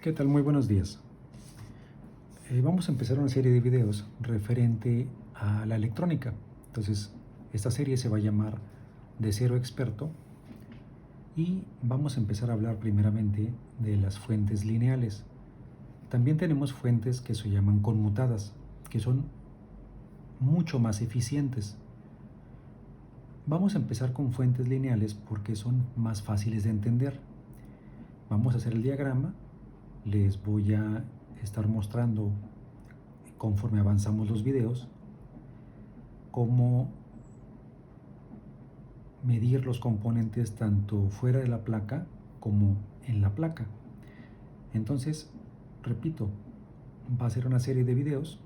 ¿Qué tal? Muy buenos días. Vamos a empezar una serie de videos referente a la electrónica. Entonces, esta serie se va a llamar De Cero Experto y vamos a empezar a hablar primeramente de las fuentes lineales. También tenemos fuentes que se llaman conmutadas, que son mucho más eficientes. Vamos a empezar con fuentes lineales porque son más fáciles de entender. Vamos a hacer el diagrama. Les voy a estar mostrando, conforme avanzamos los videos, cómo medir los componentes tanto fuera de la placa como en la placa. Entonces, repito, va a ser una serie de videos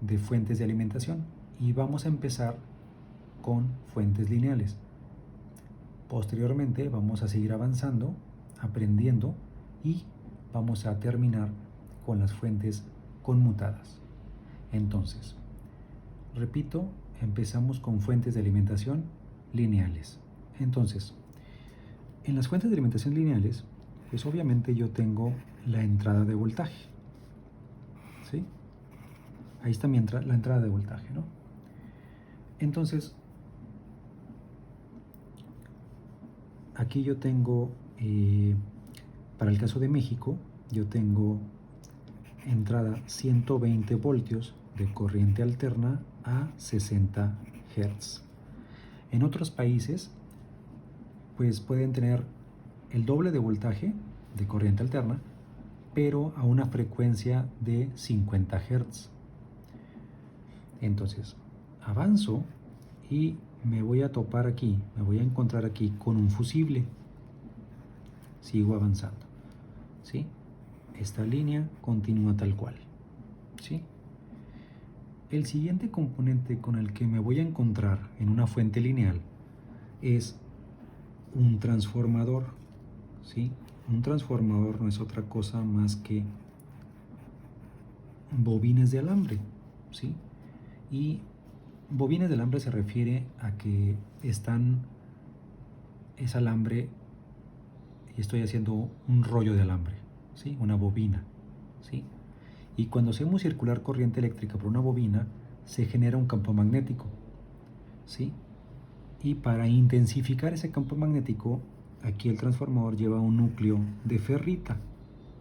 de fuentes de alimentación y vamos a empezar con fuentes lineales. Posteriormente vamos a seguir avanzando, aprendiendo y vamos a terminar con las fuentes conmutadas. Entonces, repito, empezamos con fuentes de alimentación lineales. Entonces, en las fuentes de alimentación lineales, pues obviamente yo tengo la entrada de voltaje. ¿Sí? Ahí está la entrada de voltaje, ¿no? Entonces, aquí yo tengo, para el caso de México, yo tengo entrada 120 voltios de corriente alterna a 60 Hz. En otros países, pues pueden tener el doble de voltaje de corriente alterna, pero a una frecuencia de 50 Hz. Entonces, avanzo y me voy a topar aquí, me voy a encontrar aquí con un fusible. Sigo avanzando, ¿sí? Esta línea continúa tal cual, ¿sí? El siguiente componente con el que me voy a encontrar en una fuente lineal es un transformador, ¿sí? Un transformador no es otra cosa más que bobines de alambre, ¿sí? Y bobines de alambre se refiere a que es alambre y estoy haciendo un rollo de alambre, ¿sí? Una bobina, ¿sí? Y cuando hacemos circular corriente eléctrica por una bobina, se genera un campo magnético, ¿sí? Y para intensificar ese campo magnético, aquí el transformador lleva un núcleo de ferrita,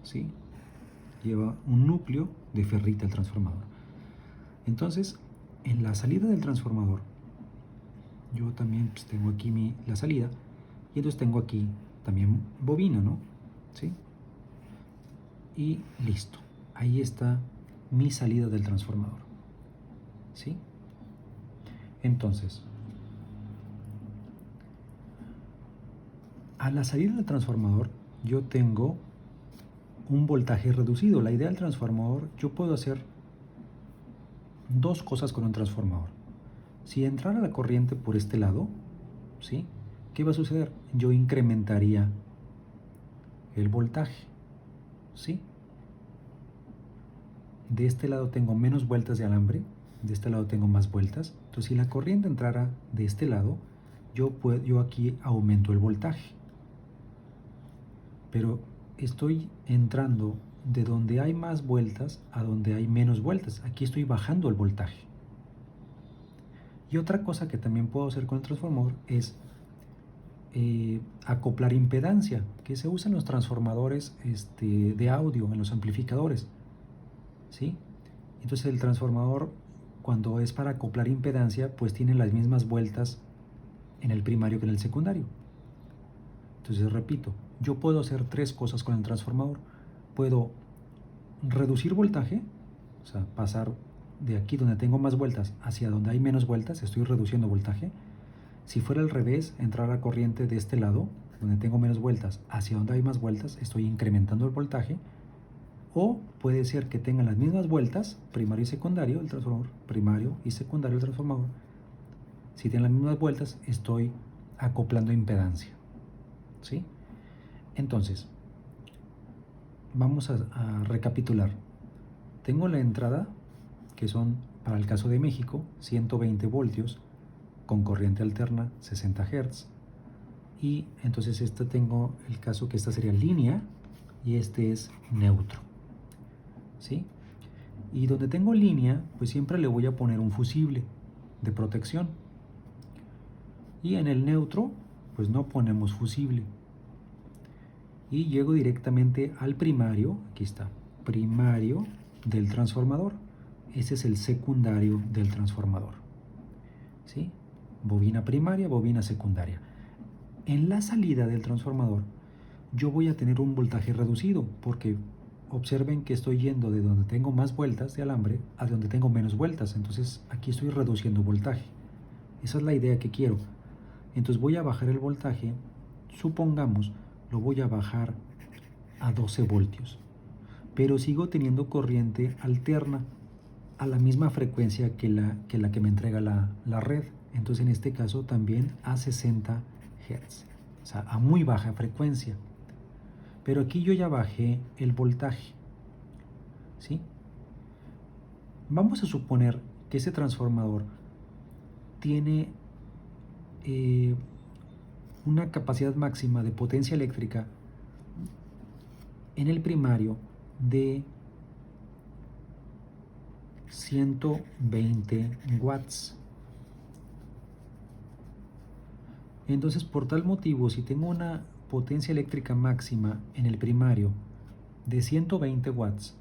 ¿sí? Lleva un núcleo de ferrita el transformador. Entonces, en la salida del transformador, yo también pues, tengo aquí la salida, y entonces tengo aquí también bobina, ¿no? ¿Sí? Y listo. Ahí está mi salida del transformador, ¿sí? Entonces, a la salida del transformador yo tengo un voltaje reducido. La idea del transformador, yo puedo hacer dos cosas con un transformador. Si entrara la corriente por este lado, ¿sí? ¿Qué va a suceder? Yo incrementaría el voltaje, ¿sí? De este lado tengo menos vueltas de alambre, de este lado tengo más vueltas. Entonces, si la corriente entrara de este lado, yo aquí aumento el voltaje. Pero estoy entrando de donde hay más vueltas a donde hay menos vueltas. Aquí estoy bajando el voltaje. Y otra cosa que también puedo hacer con el transformador es acoplar impedancia, que se usa en los transformadores de audio, en los amplificadores, ¿sí? Entonces el transformador, cuando es para acoplar impedancia, pues tiene las mismas vueltas en el primario que en el secundario. Entonces repito, yo puedo hacer tres cosas con el transformador. Puedo reducir voltaje, o sea, pasar de aquí donde tengo más vueltas hacia donde hay menos vueltas, estoy reduciendo voltaje. Si fuera al revés, entrar a corriente de este lado, donde tengo menos vueltas, hacia donde hay más vueltas, estoy incrementando el voltaje. O puede ser que tengan las mismas vueltas, primario y secundario, el transformador, primario y secundario el transformador. Si tienen las mismas vueltas, estoy acoplando impedancia, ¿sí? Entonces, vamos a recapitular. Tengo la entrada, que son, para el caso de México, 120 voltios con corriente alterna 60 Hz. Y entonces tengo el caso que esta sería línea, y este es neutro, ¿sí? Y donde tengo línea, pues siempre le voy a poner un fusible de protección. Y en el neutro, pues no ponemos fusible. Y llego directamente al primario, aquí está, primario del transformador. Ese es el secundario del transformador, ¿sí? Bobina primaria, bobina secundaria. En la salida del transformador, yo voy a tener un voltaje reducido, porque observen que estoy yendo de donde tengo más vueltas de alambre a donde tengo menos vueltas. Entonces aquí estoy reduciendo voltaje. Esa es la idea que quiero. Entonces voy a bajar el voltaje, supongamos, lo voy a bajar a 12 voltios, pero sigo teniendo corriente alterna a la misma frecuencia que la que me entrega la red. Entonces en este caso también a 60 Hz, o sea, a muy baja frecuencia. Pero aquí yo ya bajé el voltaje, ¿sí? Vamos a suponer que ese transformador tiene una capacidad máxima de potencia eléctrica en el primario de 120 watts. Entonces, por tal motivo, si tengo una potencia eléctrica máxima en el primario de 120 watts,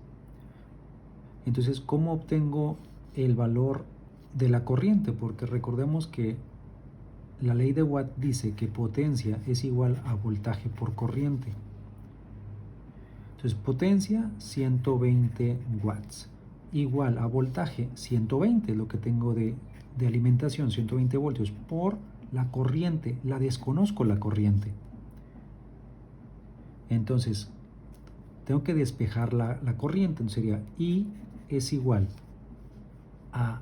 entonces, ¿cómo obtengo el valor de la corriente? Porque recordemos que la ley de Watt dice que potencia es igual a voltaje por corriente. Entonces, potencia 120 watts igual a voltaje 120, lo que tengo de alimentación, 120 voltios, por la corriente. La desconozco la corriente. Entonces, tengo que despejar la corriente. Entonces sería I es igual a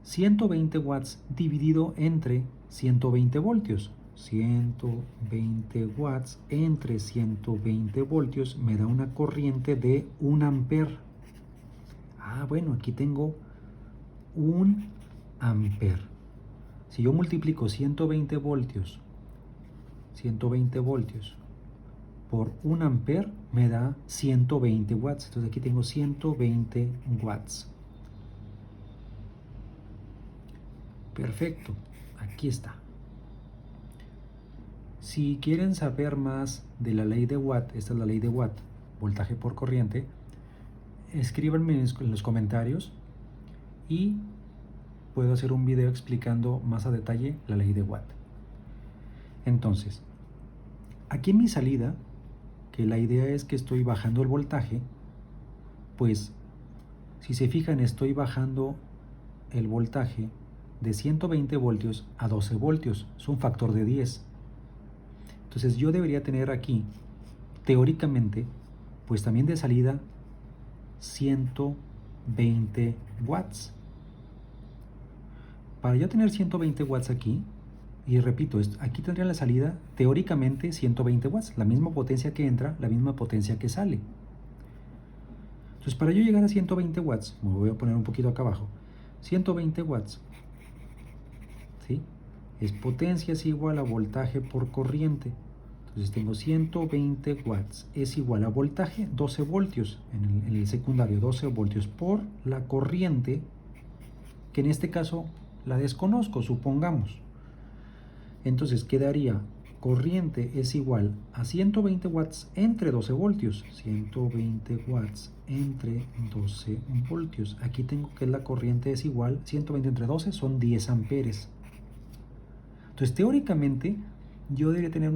120 watts dividido entre 120 voltios. 120 watts entre 120 voltios me da una corriente de 1 amper. Bueno, aquí tengo 1 amper. Si yo multiplico 120 voltios por 1 amper me da 120 watts. Entonces aquí tengo 120 watts. Perfecto, aquí está. Si quieren saber más de la ley de Watt, esta es la ley de Watt, voltaje por corriente, escríbanme en los comentarios y puedo hacer un video explicando más a detalle la ley de Watt. Entonces, aquí en mi salida, que la idea es que estoy bajando el voltaje, pues si se fijan estoy bajando el voltaje de 120 voltios a 12 voltios, es un factor de 10. Entonces yo debería tener aquí, teóricamente, pues también de salida 120 watts. Para yo tener 120 watts aquí, y repito, aquí tendría la salida teóricamente 120 watts, la misma potencia que entra, la misma potencia que sale. Entonces para yo llegar a 120 watts, me voy a poner un poquito acá abajo, 120 watts, ¿sí? Es potencia es igual a voltaje por corriente. Entonces tengo 120 watts es igual a voltaje 12 voltios en el secundario, 12 voltios por la corriente, que en este caso la desconozco, supongamos. Entonces quedaría corriente es igual a 120 watts entre 12 voltios. 120 watts entre 12 voltios. Aquí tengo que la corriente es igual, 120 entre 12 son 10 amperes. Entonces teóricamente yo debería tener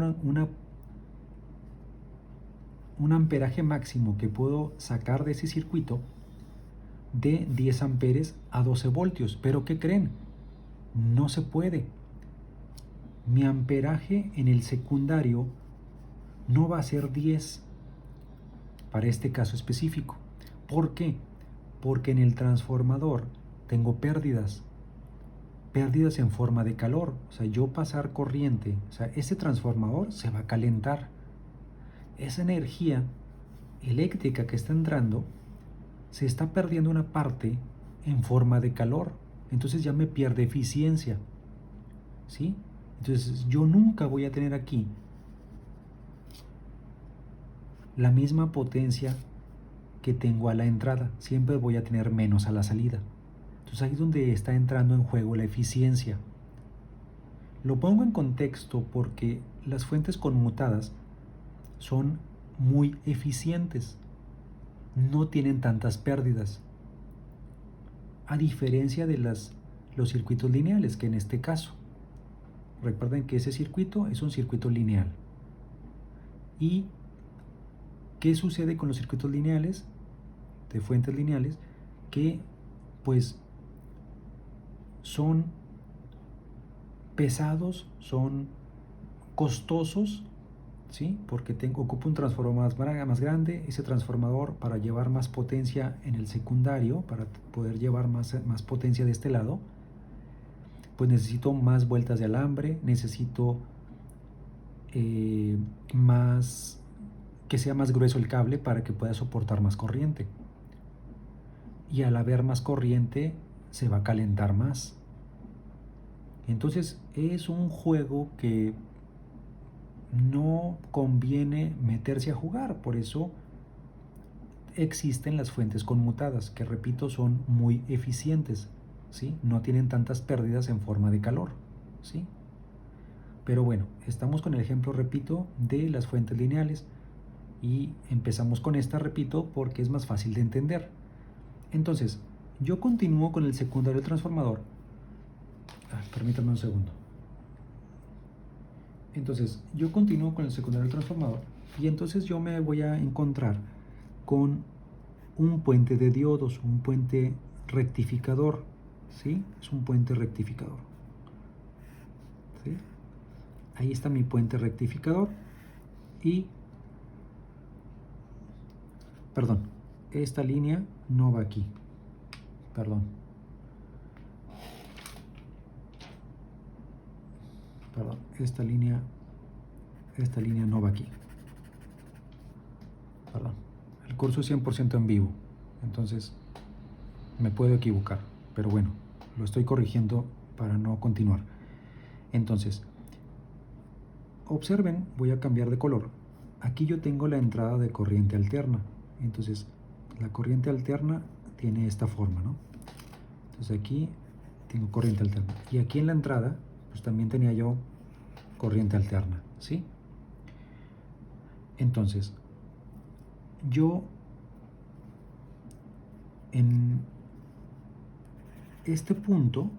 un amperaje máximo que puedo sacar de ese circuito de 10 amperes a 12 voltios. Pero ¿qué creen? No se puede. Mi amperaje en el secundario no va a ser 10 para este caso específico. ¿Por qué? Porque en el transformador tengo pérdidas en forma de calor. O sea, yo pasar corriente, o sea, ese transformador se va a calentar. Esa energía eléctrica que está entrando se está perdiendo una parte en forma de calor. Entonces ya me pierde eficiencia, ¿sí? Entonces yo nunca voy a tener aquí la misma potencia que tengo a la entrada, siempre voy a tener menos a la salida. Entonces ahí es donde está entrando en juego la eficiencia. Lo pongo en contexto porque las fuentes conmutadas son muy eficientes, no tienen tantas pérdidas, a diferencia de los circuitos lineales, que en este caso, recuerden que ese circuito es un circuito lineal. ¿Y qué sucede con los circuitos lineales, de fuentes lineales? Que pues son pesados, son costosos, ¿sí? Porque ocupa un transformador más grande, ese transformador para llevar más potencia en el secundario, para poder llevar más potencia de este lado, pues necesito más vueltas de alambre, necesito más, que sea más grueso el cable para que pueda soportar más corriente. Y al haber más corriente, se va a calentar más. Entonces es un juego que no conviene meterse a jugar, por eso existen las fuentes conmutadas, que repito, son muy eficientes, ¿sí? No tienen tantas pérdidas en forma de calor, ¿sí? Pero bueno, estamos con el ejemplo, repito, de las fuentes lineales y empezamos con esta, repito, porque es más fácil de entender. Entonces, yo continúo con el secundario transformador. Permítame un segundo. Entonces, yo continúo con el secundario transformador y entonces yo me voy a encontrar con un puente de diodos, un puente rectificador, ¿sí? Es un puente rectificador, ¿sí? Ahí está mi puente rectificador y, perdón, esta línea no va aquí, perdón, esta línea no va aquí, perdón. El curso es 100% en vivo, entonces me puedo equivocar, pero bueno, lo estoy corrigiendo para no continuar. Entonces, observen, voy a cambiar de color. Aquí yo tengo la entrada de corriente alterna. Entonces, la corriente alterna tiene esta forma, ¿no? Entonces aquí tengo corriente alterna. Y aquí en la entrada, pues también tenía yo corriente alterna, ¿sí? Entonces, yo en este punto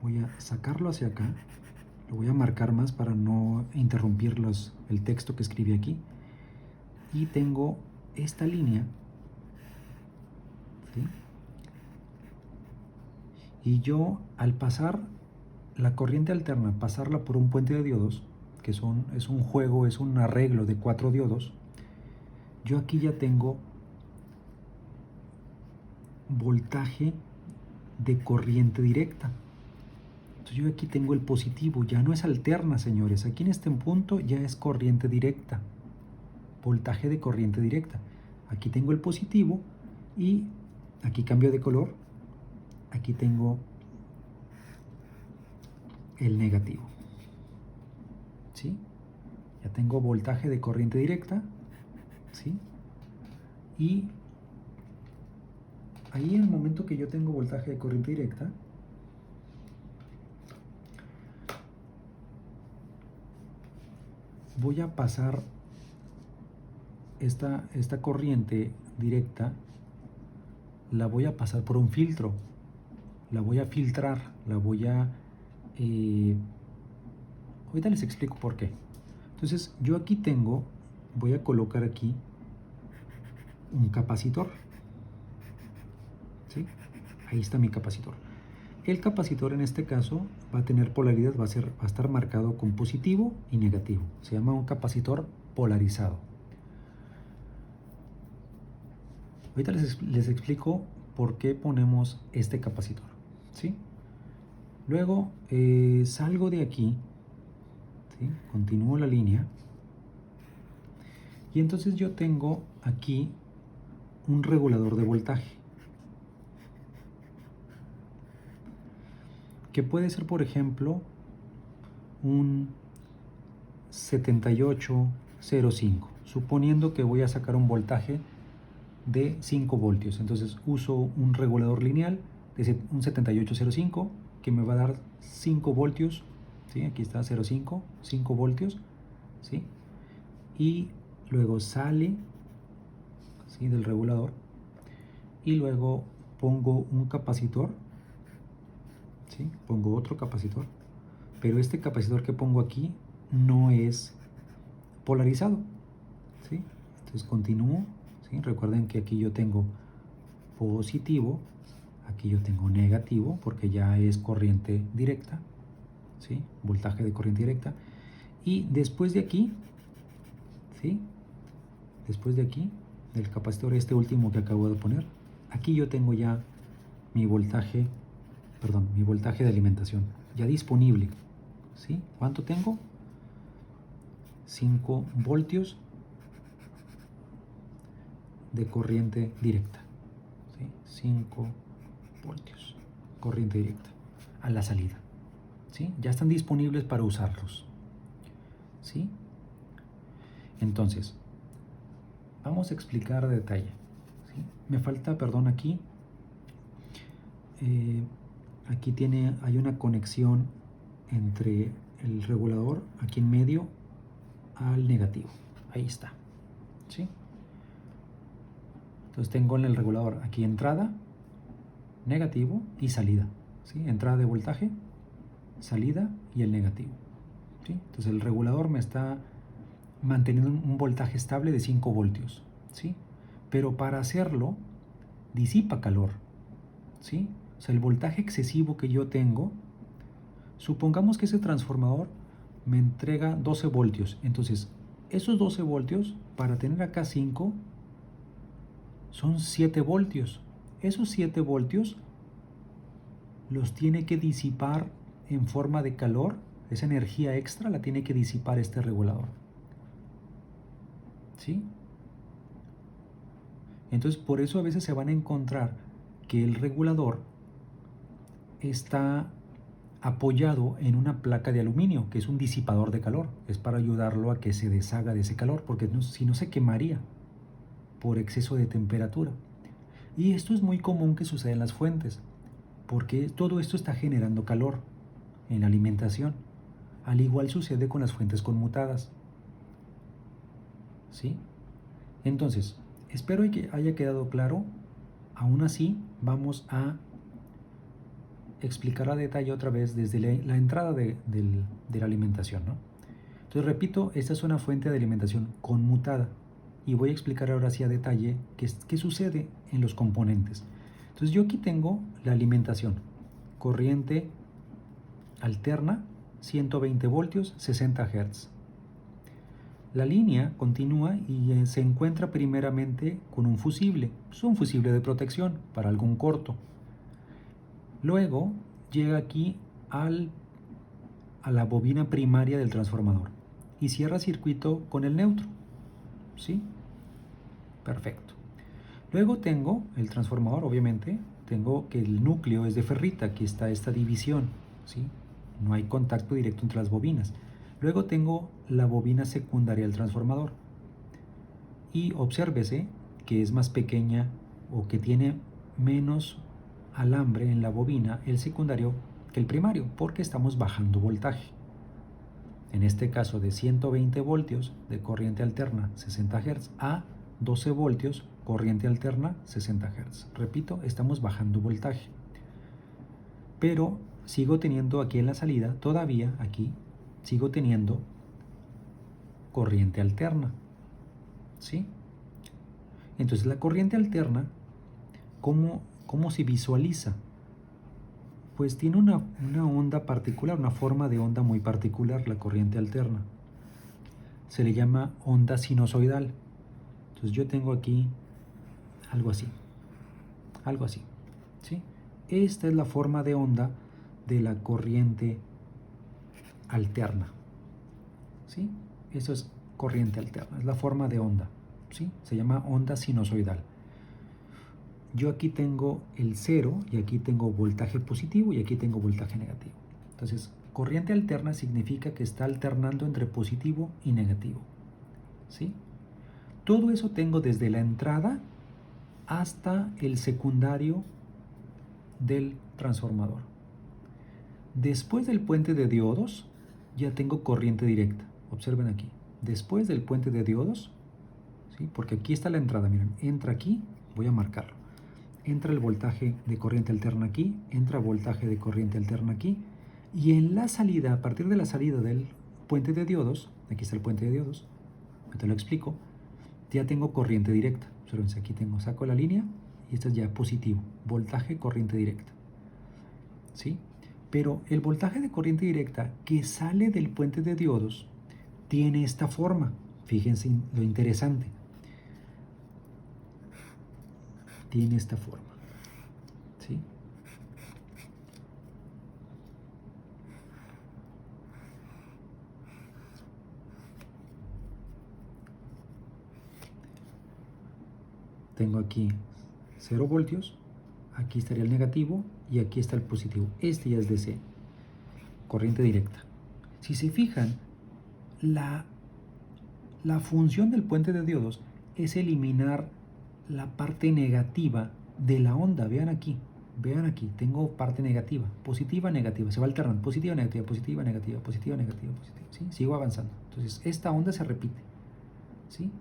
voy a sacarlo hacia acá, lo voy a marcar más para no interrumpir el texto que escribí aquí, y tengo esta línea, ¿sí? Y yo al pasar la corriente alterna, pasarla por un puente de diodos, que es un juego, es un arreglo de 4 diodos, yo aquí ya tengo voltaje de corriente directa. Entonces yo aquí tengo el positivo, ya no es alterna, señores. Aquí en este punto ya es corriente directa, voltaje de corriente directa. Aquí tengo el positivo y aquí cambio de color. Aquí tengo el negativo, ¿sí? Ya tengo voltaje de corriente directa, ¿sí? Y ahí en el momento que yo tengo voltaje de corriente directa, voy a pasar esta corriente directa, la voy a pasar por un filtro, la voy a filtrar, la voy a... ahorita les explico por qué. Entonces yo aquí tengo, voy a colocar aquí un capacitor, ¿sí? Ahí está mi capacitor. El capacitor en este caso va a tener polaridad, va a estar marcado con positivo y negativo. Se llama un capacitor polarizado. Ahorita les explico por qué ponemos este capacitor, ¿sí? Luego salgo de aquí, ¿sí? Continúo la línea y entonces yo tengo aquí un regulador de voltaje, que puede ser, por ejemplo, un 7805, suponiendo que voy a sacar un voltaje de 5 voltios. Entonces uso un regulador lineal de un 7805 que me va a dar 5 voltios, ¿sí? Aquí está 0,5, 5 voltios, ¿sí? Y luego sale, ¿sí?, del regulador, y luego pongo un capacitor, ¿sí? Pongo otro capacitor, pero este capacitor que pongo aquí no es polarizado, ¿sí? Entonces continúo, ¿sí? Recuerden que aquí yo tengo positivo, aquí yo tengo negativo, porque ya es corriente directa, ¿sí? Voltaje de corriente directa. Y después de aquí, ¿sí?, después de aquí, del capacitor este último que acabo de poner, aquí yo tengo ya mi voltaje, mi voltaje de alimentación ya disponible, ¿sí? ¿Cuánto tengo? 5 voltios de corriente directa, ¿sí? 5 voltios, corriente directa a la salida, ¿sí? Ya están disponibles para usarlos, ¿sí? Entonces, vamos a explicar a detalle, ¿sí? Me falta, perdón, aquí, hay una conexión entre el regulador, aquí en medio, al negativo. Ahí está, ¿sí? Entonces tengo en el regulador aquí entrada, negativo y salida, ¿sí? Entrada de voltaje, salida y el negativo, ¿sí? Entonces el regulador me está manteniendo un voltaje estable de 5 voltios, ¿sí? Pero para hacerlo disipa calor, ¿sí? O sea, el voltaje excesivo que yo tengo, supongamos que ese transformador me entrega 12 voltios. Entonces, esos 12 voltios, para tener acá 5, son 7 voltios. Esos 7 voltios los tiene que disipar en forma de calor. Esa energía extra la tiene que disipar este regulador, ¿sí? Entonces, por eso a veces se van a encontrar que el regulador está apoyado en una placa de aluminio, que es un disipador de calor. Es para ayudarlo a que se deshaga de ese calor, porque si no se quemaría por exceso de temperatura. Y esto es muy común que suceda en las fuentes, porque todo esto está generando calor en la alimentación. Al igual sucede con las fuentes conmutadas, ¿sí? Entonces, espero que haya quedado claro. Aún así, vamos a explicar a detalle otra vez desde la entrada de la alimentación, ¿no? Entonces, repito, esta es una fuente de alimentación conmutada y voy a explicar ahora sí a detalle qué sucede en los componentes. Entonces, yo aquí tengo la alimentación, corriente alterna, 120 voltios, 60 Hz. La línea continúa y se encuentra primeramente con un fusible. Es un fusible de protección para algún corto. Luego llega aquí a la bobina primaria del transformador y cierra circuito con el neutro, ¿sí? Perfecto. Luego tengo el transformador, obviamente, tengo que el núcleo es de ferrita, aquí está esta división, ¿sí? No hay contacto directo entre las bobinas. Luego tengo la bobina secundaria del transformador y obsérvese que es más pequeña o que tiene menos alambre en la bobina el secundario que el primario, porque estamos bajando voltaje. En este caso de 120 voltios de corriente alterna 60 Hz a 12 voltios corriente alterna 60 Hz. Repito, estamos bajando voltaje. Pero sigo teniendo aquí en la salida, todavía aquí, sigo teniendo corriente alterna, ¿sí? Entonces la corriente alterna, ¿cómo se visualiza? Pues tiene una onda particular, una forma de onda muy particular, la corriente alterna. Se le llama onda sinusoidal. Entonces yo tengo aquí algo así, ¿sí? Esta es la forma de onda de la corriente alterna, ¿sí? Eso es corriente alterna, es la forma de onda, ¿sí? Se llama onda sinusoidal. Yo aquí tengo el 0 y aquí tengo voltaje positivo y aquí tengo voltaje negativo. Entonces, corriente alterna significa que está alternando entre positivo y negativo, ¿sí? Todo eso tengo desde la entrada hasta el secundario del transformador. Después del puente de diodos ya tengo corriente directa. Observen aquí. Después del puente de diodos, ¿sí? Porque aquí está la entrada, miren, entra aquí, voy a marcarlo. Entra el voltaje de corriente alterna aquí, entra voltaje de corriente alterna aquí, y en la salida, a partir de la salida del puente de diodos, aquí está el puente de diodos, te lo explico, ya tengo corriente directa. Observen, aquí saco la línea y esto es ya positivo, voltaje, corriente directa. ¿Sí? Pero el voltaje de corriente directa que sale del puente de diodos tiene esta forma. Fíjense lo interesante. Tiene esta forma. ¿Sí? Tengo aquí 0 voltios, aquí estaría el negativo y aquí está el positivo. Este ya es DC, corriente directa. Si se fijan, la función del puente de diodos es eliminar la parte negativa de la onda. Vean aquí, tengo parte negativa, positiva, negativa, se va alternando, positiva, negativa, positiva, negativa, positiva, negativa, positiva, ¿sí? Sigo avanzando. Entonces, esta onda se repite, ¿sí?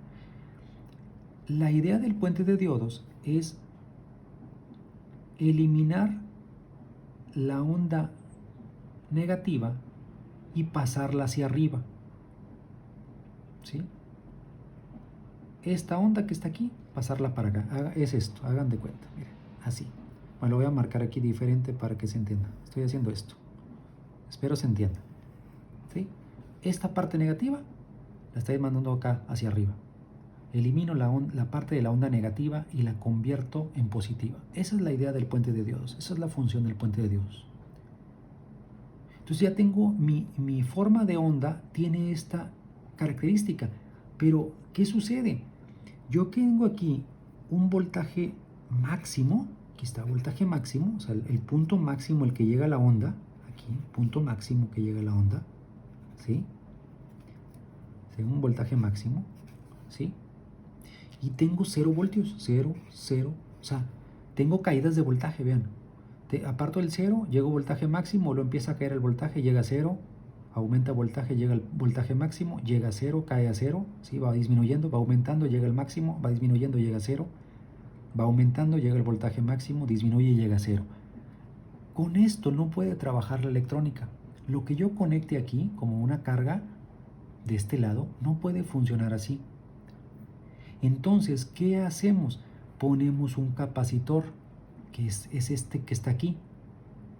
La idea del puente de diodos es eliminar la onda negativa y pasarla hacia arriba, ¿sí? Esta onda que está aquí, pasarla para acá. Es esto, hagan de cuenta, miren, así. Me lo voy a marcar aquí diferente para que se entienda. Estoy haciendo esto. Espero se entienda, ¿sí? Esta parte negativa la estoy mandando acá hacia arriba. Elimino la parte de la onda negativa y la convierto en positiva. Esa es la idea del puente de diodos. Esa es la función del puente de diodos. Entonces ya tengo mi forma de onda, tiene esta característica. Pero, ¿qué sucede? Yo tengo aquí un voltaje máximo. Aquí está, voltaje máximo. O sea, el punto máximo al que llega la onda. Aquí, punto máximo que llega la onda. ¿Sí? Tengo un voltaje máximo. ¿Sí? Y tengo 0 voltios, 0, 0, o sea, tengo caídas de voltaje, vean. Aparto del 0, llego a voltaje máximo, lo empieza a caer el voltaje, llega a 0, aumenta voltaje, llega al voltaje máximo, llega a 0, cae a 0, ¿sí? Va disminuyendo, va aumentando, llega al máximo, va disminuyendo, llega a 0, va aumentando, llega al voltaje máximo, disminuye y llega a 0. Con esto no puede trabajar la electrónica. Lo que yo conecte aquí, como una carga de este lado, no puede funcionar así. Entonces, ¿qué hacemos? Ponemos un capacitor, que es este que está aquí.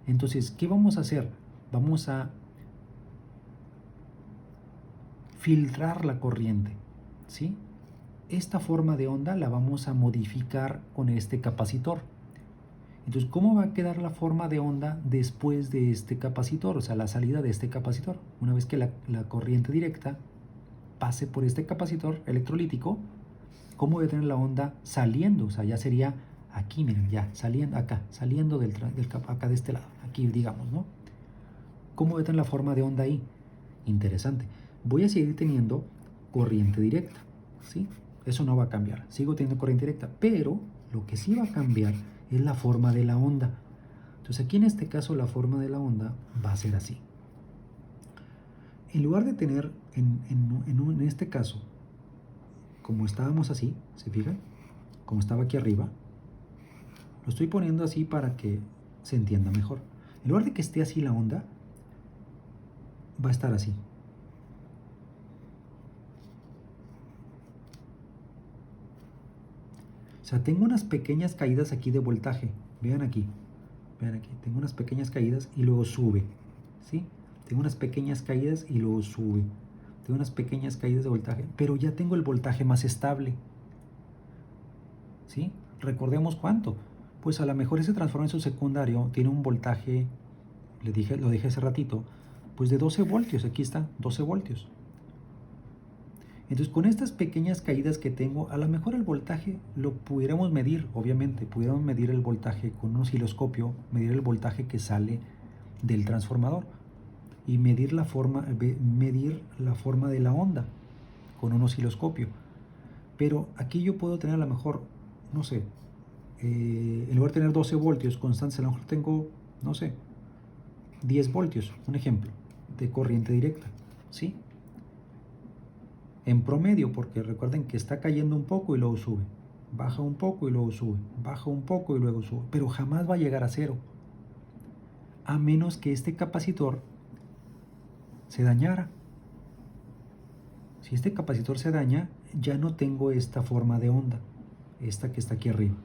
Entonces, ¿qué vamos a hacer? Vamos a filtrar la corriente, ¿sí? Esta forma de onda la vamos a modificar con este capacitor. Entonces, ¿cómo va a quedar la forma de onda después de este capacitor? O sea, la salida de este capacitor. Una vez que la corriente directa pase por este capacitor electrolítico, ¿cómo voy a tener la onda saliendo? O sea, ya sería aquí, miren, ya saliendo acá, saliendo acá de este lado, aquí digamos, ¿no? ¿Cómo voy a tener la forma de onda ahí? Interesante. Voy a seguir teniendo corriente directa, ¿sí? Eso no va a cambiar. Sigo teniendo corriente directa, pero lo que sí va a cambiar es la forma de la onda. Entonces aquí en este caso la forma de la onda va a ser así. En lugar de tener, en este caso, como estábamos así, ¿se fijan? Como estaba aquí arriba, lo estoy poniendo así para que se entienda mejor. En lugar de que esté así la onda, va a estar así. O sea, tengo unas pequeñas caídas aquí de voltaje. Vean aquí, tengo unas pequeñas caídas y luego sube, ¿sí? Tengo unas pequeñas caídas y luego sube. Tengo unas pequeñas caídas de voltaje, pero ya tengo el voltaje más estable, ¿sí? Recordemos cuánto. Pues a lo mejor ese transformador en su secundario tiene un voltaje, lo dije hace ratito, pues de 12 voltios. Aquí está, 12 voltios. Entonces, con estas pequeñas caídas que tengo, a lo mejor el voltaje lo pudiéramos medir, obviamente. Pudiéramos medir el voltaje con un osciloscopio, medir el voltaje que sale del transformador y medir la forma de la onda con un osciloscopio. Pero aquí yo puedo tener a lo mejor, no sé, en lugar de tener 12 voltios constantes, a lo mejor tengo, no sé, 10 voltios, un ejemplo, de corriente directa, ¿sí? En promedio, porque recuerden que está cayendo un poco y luego sube, baja un poco y luego sube, baja un poco y luego sube, pero jamás va a llegar a cero, a menos que este capacitor se dañara. Si este capacitor se daña, ya no tengo esta forma de onda, esta que está aquí arriba,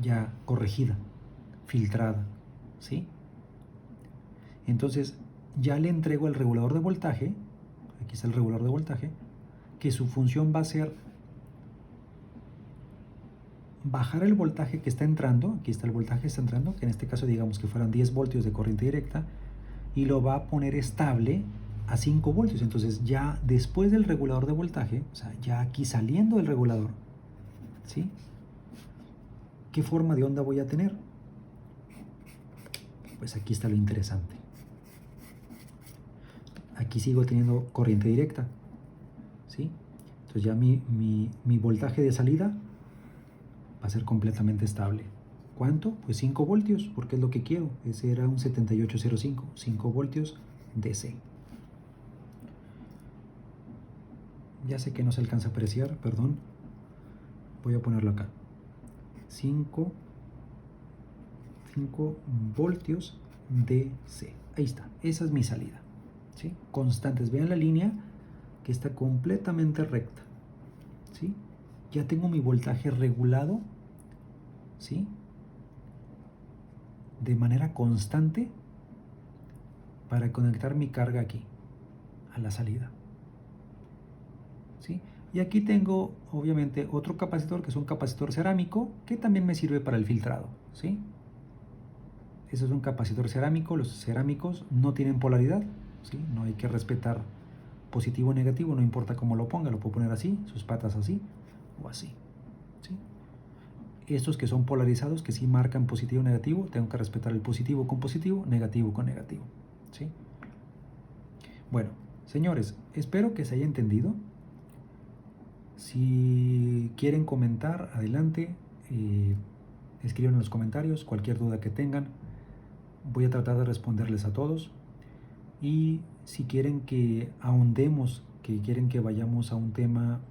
ya corregida, filtrada, ¿sí? Entonces, ya le entrego el regulador de voltaje, aquí está el regulador de voltaje, que su función va a ser bajar el voltaje que está entrando, aquí está el voltaje que está entrando, que en este caso digamos que fueran 10 voltios de corriente directa, y lo va a poner estable a 5 voltios. Entonces ya después del regulador de voltaje, o sea, ya aquí saliendo del regulador, ¿sí? ¿Qué forma de onda voy a tener? Pues aquí está lo interesante. Aquí sigo teniendo corriente directa, ¿sí? Entonces ya mi voltaje de salida va a ser completamente estable. ¿Cuánto? Pues 5 voltios, porque es lo que quiero. Ese era un 7805, 5 voltios DC. Ya sé que no se alcanza a apreciar, perdón. Voy a ponerlo acá. 5 voltios DC. Ahí está, esa es mi salida, ¿sí? Constantes, vean la línea que está completamente recta, ¿sí? Ya tengo mi voltaje regulado, ¿sí? De manera constante para conectar mi carga aquí, a la salida, ¿sí? Y aquí tengo, obviamente, otro capacitor que es un capacitor cerámico que también me sirve para el filtrado, ¿sí? Ese es un capacitor cerámico. Los cerámicos no tienen polaridad, ¿sí? No hay que respetar positivo o negativo, no importa cómo lo ponga, lo puedo poner así, sus patas así o así, ¿sí? Estos que son polarizados, que sí marcan positivo o negativo, tengo que respetar el positivo con positivo, negativo con negativo, ¿sí? Bueno, señores, espero que se haya entendido. Si quieren comentar, adelante, escriban en los comentarios cualquier duda que tengan. Voy a tratar de responderles a todos. Y si quieren que ahondemos, que quieren que vayamos a un tema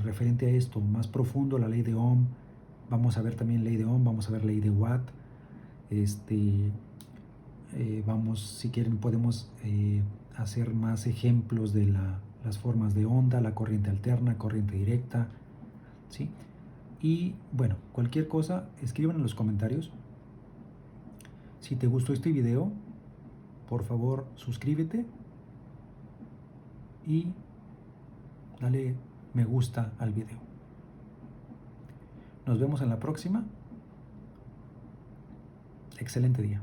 referente a esto, más profundo, la ley de Ohm, vamos a ver también ley de Ohm, vamos a ver ley de Watt, vamos, si quieren podemos hacer más ejemplos de las formas de onda, la corriente alterna, corriente directa, ¿sí? Y bueno, cualquier cosa, escriban en los comentarios. Si te gustó este video, por favor suscríbete y dale me gusta al video. Nos vemos en la próxima. Excelente día.